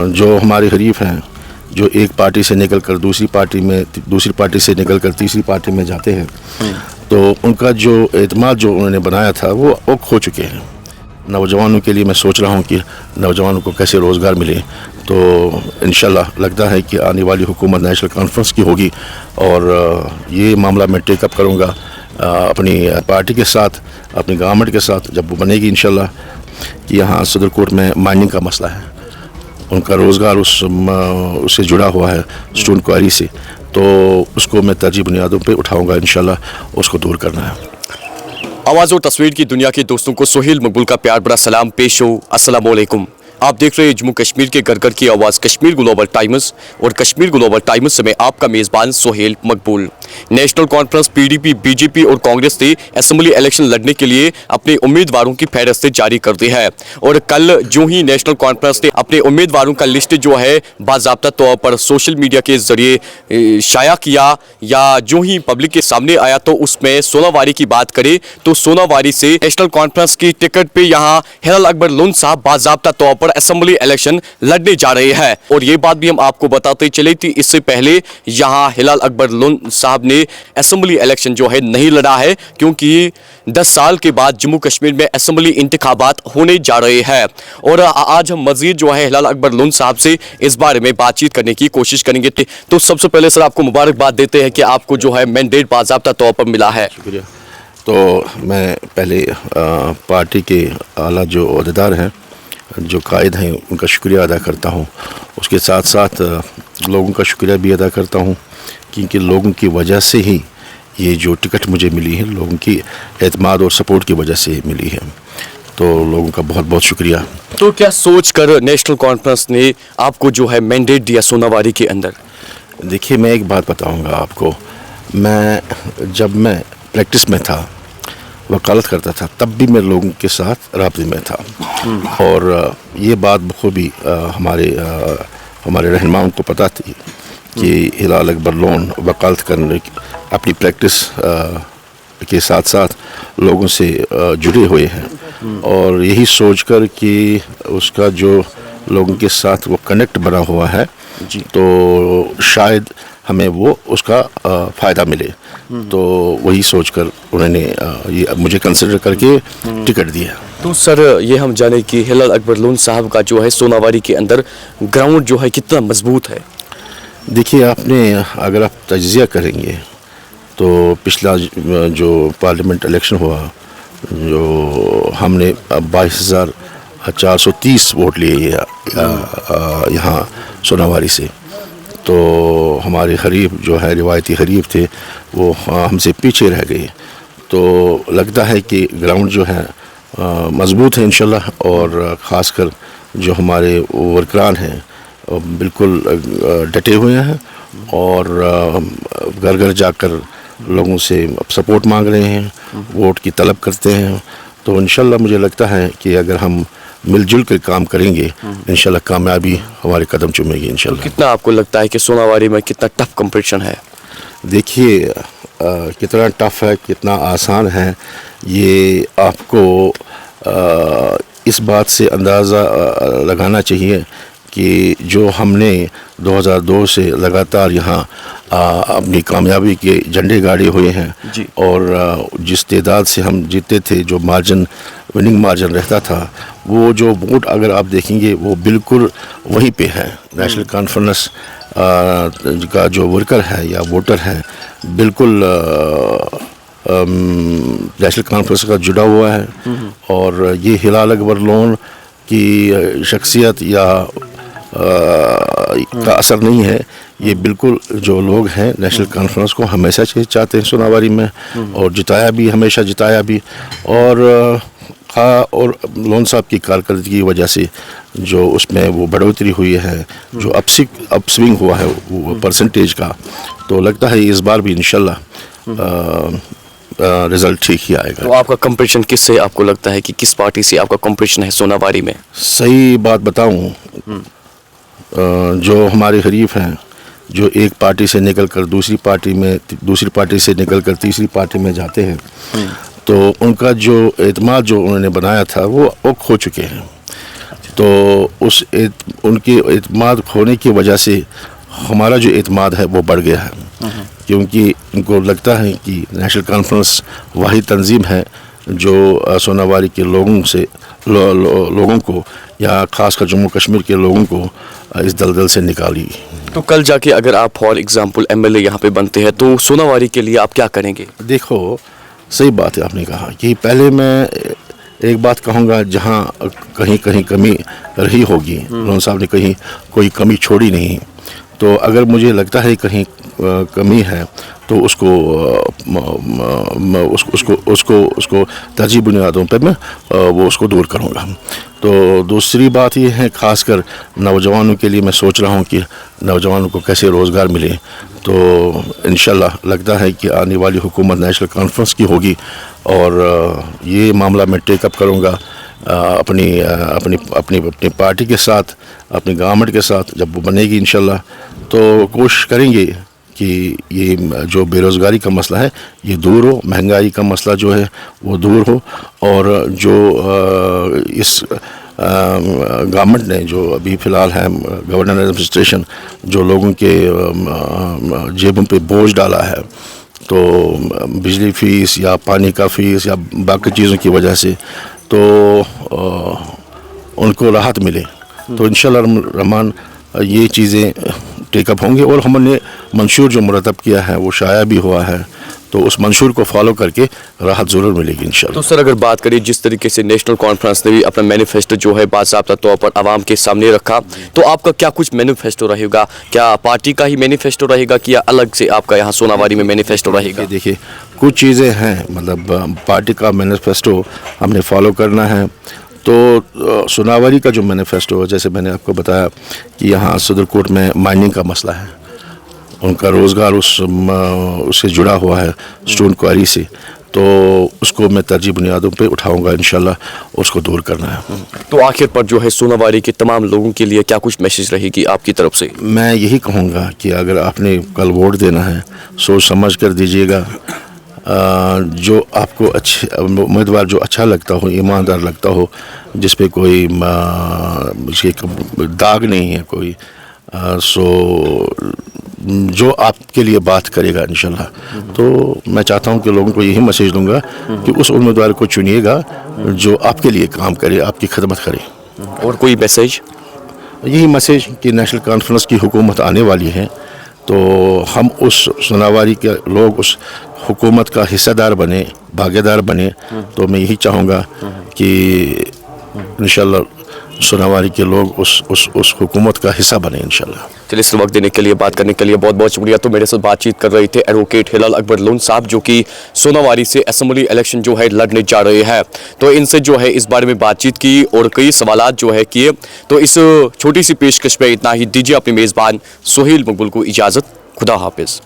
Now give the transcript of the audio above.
جو ہمارے حریف ہیں جو ایک پارٹی سے نکل کر دوسری پارٹی سے نکل کر تیسری پارٹی میں جاتے ہیں تو ان کا جو اعتماد جو انہوں نے بنایا تھا وہ کھو چکے ہیں. نوجوانوں کے لیے میں سوچ رہا ہوں کہ نوجوانوں کو کیسے روزگار ملے. تو انشاءاللہ لگتا ہے کہ آنے والی حکومت نیشنل کانفرنس کی ہوگی اور یہ معاملہ میں ٹیک اپ کروں گا اپنی پارٹی کے ساتھ, اپنی گورنمنٹ کے ساتھ جب وہ بنے گی انشاءاللہ. کہ یہاں صدر کوٹ میں مائننگ کا مسئلہ ہے, ان کا روزگار اس سے جڑا ہوا ہے اسٹون کوائری سے, تو اس کو میں ترجیح بنیادوں پہ اٹھاؤں گا انشاءاللہ, اس کو دور کرنا ہے. آواز اور تصویر کی دنیا کے دوستوں کو سہیل مقبول کا پیار بڑا سلام پیش ہو. السلام علیکم. آپ دیکھ رہے ہیں جموں کشمیر کے گھر گھر کی آواز کشمیر گلوبل ٹائمز, اور کشمیر گلوبل ٹائمز سے میں آپ کا میزبان Sohail Maqbool. National Conference P D P, B J P اور کانگریس نے اسمبلی الیکشن لڑنے کے لیے اپنے امیدواروں کی فہرست جاری کر دی ہے, اور کل جو ہی نیشنل کانفرنس نے اپنے امیدواروں کا لسٹ جو ہے باضابطہ طور پر سوشل میڈیا کے ذریعے شائع کیا یا جو ہی پبلک کے سامنے آیا, تو اس میں سوناواری کی بات کریں تو سوناواری سے نیشنل کانفرنس کی ٹکٹ پہ یہاں ہلال اکبر لون صاحب باضابطہ طور پر اسمبلی الیکشن لڑنے جا رہے ہیں. اور یہ بات بھی ہم آپ کو بتاتے چلے تھی, اس سے پہلے یہاں ہلال اکبر لون صاحب نے اسمبلی الیکشن جو ہے نہیں لڑا ہے, کیونکہ 10 سال کے بعد جموں کشمیر میں اسمبلی انتخابات ہونے جا رہے ہیں. اور آج ہم مزید جو ہے ہلال اکبر لون صاحب سے اس بارے میں بات چیت کرنے کی کوشش کریں گے. تو سب سے پہلے سر آپ کو مبارکباد دیتے ہیں کہ آپ کو جو ہے مینڈیٹ باضابطہ طور پر ملا ہے. شکریہ. تو میں پہلے پارٹی کے اعلیٰ جو عہدیدار ہیں, جو قائد ہیں, ان کا شکریہ ادا کرتا ہوں. اس کے ساتھ ساتھ لوگوں کا شکریہ بھی ادا کرتا ہوں, کیونکہ لوگوں کی وجہ سے ہی یہ جو ٹکٹ مجھے ملی ہے, لوگوں کی اعتماد اور سپورٹ کی وجہ سے ملی ہے. تو لوگوں کا بہت بہت شکریہ. تو کیا سوچ کر نیشنل کانفرنس نے آپ کو جو ہے مینڈیٹ دیا سوناواری کے اندر؟ دیکھیے, میں ایک بات بتاؤں گا آپ کو. جب میں پریکٹس میں تھا, وکالت کرتا تھا, تب بھی میں لوگوں کے ساتھ رابطے میں تھا, اور یہ بات بخوبی ہمارے رہنماؤں کو پتہ تھی کہ ہلال اکبر لون وکالت کرنے اپنی پریکٹس کے ساتھ ساتھ لوگوں سے جڑے ہوئے ہیں, اور یہی سوچ کر کہ اس کا جو لوگوں کے ساتھ وہ کنیکٹ بنا ہوا ہے, تو شاید ہمیں وہ اس کا فائدہ ملے. تو وہی سوچ کر انہوں نے یہ مجھے کنسیڈر کر کے ٹکٹ دیا. تو سر یہ ہم جانے کہ ہلال اکبر لون صاحب کا جو ہے سوناواری کے اندر گراؤنڈ جو ہے کتنا مضبوط ہے؟ دیکھیے, اگر آپ تجزیہ کریں گے تو پچھلا جو پارلیمنٹ الیکشن ہوا, جو ہم نے 22,430 ووٹ لیے یہاں سوناواری سے, تو ہمارے حریف جو ہے روایتی حریف تھے وہ ہم سے پیچھے رہ گئے. تو لگتا ہے کہ گراؤنڈ جو ہے مضبوط ہے انشاءاللہ, اور خاص کر جو ہمارے ورکران ہیں بالکل ڈٹے ہوئے ہیں, اور گھر گھر جا کر لوگوں سے سپورٹ مانگ رہے ہیں, ووٹ کی طلب کرتے ہیں. تو انشاءاللہ مجھے لگتا ہے کہ اگر ہم مل جل کر کام کریں گے انشاءاللہ کامیابی ہمارے قدم چومے گی انشاءاللہ. کتنا آپ کو لگتا ہے کہ سوناواری میں کتنا ٹف کمپٹیشن ہے؟ دیکھیے, کتنا ٹف ہے, کتنا آسان ہے, یہ آپ کو اس بات سے اندازہ لگانا چاہیے کہ جو ہم نے 2002 سے لگاتار یہاں اپنی کامیابی کے جھنڈے گاڑے ہوئے ہیں, اور جس تعداد سے ہم جیتے تھے, جو وننگ مارجن رہتا تھا, وہ جو ووٹ اگر آپ دیکھیں گے وہ بالکل وہیں پہ ہے. نیشنل کانفرنس کا جو ورکر ہے یا ووٹر ہے بالکل نیشنل کانفرنس کا جڑا ہوا ہے, اور یہ ہلال اکبر لون کی شخصیت یا کا اثر نہیں ہے. یہ بالکل جو لوگ ہیں نیشنل کانفرنس کو ہمیشہ چاہتے ہیں سوناواری میں, اور جتایا بھی, ہمیشہ جتایا بھی. اور لون صاحب کی کارکردگی کی وجہ سے جو اس میں وہ بڑھوتری ہوئی ہے, جو اپ سوئنگ ہوا ہے وہ پرسنٹیج کا, تو لگتا ہے اس بار بھی انشاءاللہ رزلٹ ٹھیک ہی آئے گا. تو آپ کا کمپٹیشن کس سے آپ کو لگتا ہے کہ کس پارٹی سے آپ کا کمپٹیشن ہے سوناواری میں؟ صحیح بات بتاؤں, جو ہمارے حریف ہیں جو ایک پارٹی سے نکل کر دوسری پارٹی سے نکل کر تیسری پارٹی میں جاتے ہیں, تو ان کا جو اعتماد جو انہوں نے بنایا تھا وہ کھو چکے ہیں. تو ان کے اعتماد کھونے کی وجہ سے ہمارا جو اعتماد ہے وہ بڑھ گیا ہے، کیونکہ ان کو لگتا ہے کہ نیشنل کانفرنس واحد تنظیم ہے جو سوناواری کے لوگوں کو یا خاص کر جموں کشمیر کے لوگوں کو اس دلدل سے نکالی۔ تو کل جا کے اگر آپ فار ایگزامپل MLA یہاں پہ بنتے ہیں تو سوناواری کے لیے آپ کیا کریں گے؟ دیکھو، صحیح بات ہے آپ نے کہا کہ پہلے میں ایک بات کہوں گا، جہاں کہیں کمی رہی ہوگی، لون صاحب نے کہیں کوئی کمی چھوڑی نہیں، تو اگر مجھے لگتا ہے کہیں کمی ہے تو اس کو ترجیح بنیادوں پہ میں اس کو دور کروں گا۔ تو دوسری بات یہ ہے، خاص کر نوجوانوں کے لیے میں سوچ رہا ہوں کہ نوجوانوں کو کیسے روزگار ملے، تو انشاءاللہ لگتا ہے کہ آنے والی حکومت نیشنل کانفرنس کی ہوگی، اور یہ معاملہ میں ٹیک اپ کروں گا اپنی پارٹی کے ساتھ، اپنی گورنمنٹ کے ساتھ جب وہ بنے گی انشاءاللہ، تو کوشش کریں گے کہ یہ جو بے روزگاری کا مسئلہ ہے یہ دور ہو، مہنگائی کا مسئلہ جو ہے وہ دور ہو، اور جو اس گورنمنٹ نے جو ابھی فی الحال ہے گورنر ایڈمنسٹریشن جو لوگوں کے جیبوں پہ بوجھ ڈالا ہے، تو بجلی فیس یا پانی کا فیس یا باقی چیزوں کی وجہ سے، تو ان کو راحت ملے، تو انشاءاللہ الرحمن یہ چیزیں ٹیک اپ ہوں گے، اور ہم نے منشور جو مرتب کیا ہے وہ شائع بھی ہوا ہے، تو اس منشور کو فالو کر کے راحت ضرور ملے گی انشاءاللہ۔ تو سر اگر بات کریں جس طریقے سے نیشنل کانفرنس نے بھی اپنا مینیفیسٹو جو ہے باضابطہ طور پر عوام کے سامنے رکھا، تو آپ کا کیا کچھ مینیفیسٹو رہے گا؟ کیا پارٹی کا ہی مینیفیسٹو رہے گا کہ یا الگ سے آپ کا یہاں سوناواری میں مینیفیسٹو رہے گا؟ دیکھیے، کچھ چیزیں ہیں، مطلب پارٹی کا مینیفیسٹو ہم نے فالو کرنا ہے، تو سوناواری کا جو مینیفیسٹو ہے، جیسے میں نے آپ کو بتایا کہ یہاں صدر کوٹ میں مائننگ کا مسئلہ ہے، ان کا روزگار اس سے جڑا ہوا ہے اسٹون کواری سے، تو اس کو میں ترجیح بنیادوں پہ اٹھاؤں گا انشاءاللہ، اس کو دور کرنا ہے۔ تو آخر پر جو ہے سوناواری کے تمام لوگوں کے لیے کیا کچھ میسیج رہے گی آپ کی طرف سے؟ میں یہی کہوں گا کہ اگر آپ نے کل ووٹ دینا ہے سوچ سمجھ کر دیجیے گا، جو آپ کو امیدوار جو اچھا لگتا ہو، ایماندار لگتا ہو، جس پہ کوئی داغ نہیں ہے کوئی، سو جو آپ کے لیے بات کرے گا انشاءاللہ، تو میں چاہتا ہوں کہ لوگوں کو یہی میسیج دوں گا کہ اس امیدوار کو چنیے گا جو آپ کے لیے کام کرے، آپ کی خدمت کرے۔ اور کوئی میسیج؟ یہی میسیج کہ نیشنل کانفرنس کی حکومت آنے والی ہے، تو ہم اس سوناواری کے لوگ اس حکومت کا حصہ دار بنے، بھاگیدار دار بنے، تو میں یہی چاہوں گا کہ انشاءاللہ سوناواری کے لوگ اس حکومت کا حصہ بنے انشاءاللہ۔ چلیے، اس وقت دینے کے لیے، بات کرنے کے لیے بہت بہت شکریہ۔ تو میرے ساتھ بات چیت کر رہے تھے ایڈوکیٹ ہلال اکبر لون صاحب، جو کہ سوناواری سے اسمبلی الیکشن جو ہے لڑنے جا رہے ہیں، تو ان سے جو ہے اس بارے میں بات چیت کی اور کئی سوالات جو ہے کیے۔ تو اس چھوٹی سی پیشکش میں اتنا ہی، دیجیے اپنے میزبان سہیل مقبول کو اجازت۔ خدا حافظ۔